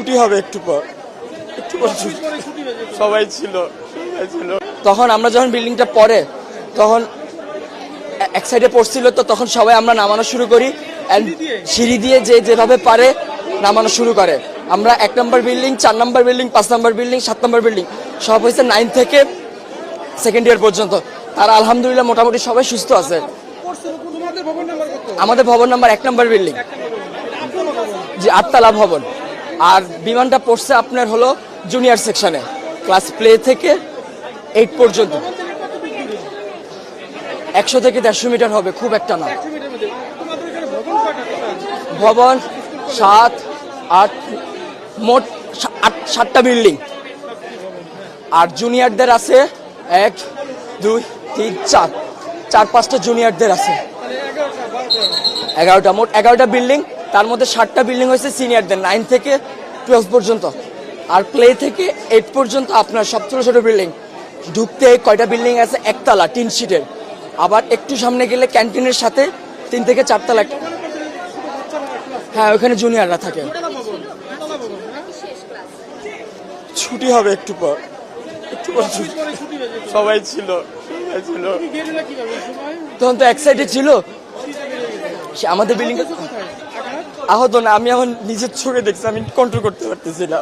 ছুটি হবে একটু পর সবাই ছিল তখন আমরা যখন বিল্ডিংটা পড়ে তখন এক সাইডে পড়ছিল, তো তখন সবাই আমরা নামানো শুরু করি। সিঁড়ি দিয়ে যেভাবে পারে নামানো শুরু করে। আমরা 1 নম্বর বিল্ডিং, 4 নম্বর বিল্ডিং, 5 নম্বর বিল্ডিং, 7 নম্বর বিল্ডিং সব হয়েছে 9 থেকে সেকেন্ড ইয়ার পর্যন্ত। তারা আলহামদুলিল্লাহ মোটামুটি সবাই সুস্থ আছে। আমাদের ভবন নাম্বার 1 নম্বর বিল্ডিং, জি 8 তলা ভবন। আর বিমানটা পড়ছে আপনার হলো জুনিয়র সেকশনে, ক্লাস প্লে থেকে 8 পর্যন্ত। 100 থেকে 150 মিটার হবে, খুব একটা না। ভবন 7, 8, মোট 7টা বিল্ডিং। আর জুনিয়রদের আছে 1, 2, 3, 4-5টা জুনিয়রদের আছে। 11টা, মোট 11টা বিল্ডিং। তার মধ্যে 7টা বিল্ডিং হয়েছে সিনিয়রদের, 9 থেকে 12 পর্যন্ত। আর প্লে থেকে 8 পর্যন্ত আপনার সব ছোট ছোট বিল্ডিং। ঢুকতে কয়টা বিল্ডিং আছে, 1 তলা টিন শিটের। আবার একটু সামনে গেলে ক্যান্টিনের সাথে 3 থেকে 4 তলা। হ্যাঁ, ওখানে জুনিয়ররা থাকে। ছুটি হবে একটু পর সবাই ছিল তখন তো এক সাইডে ছিল। সে আমাদের বিল্ডিং আহত না, আমি এখন নিজের চোখে দেখছি, আমি কন্ট্রোল করতে পারতেছি না।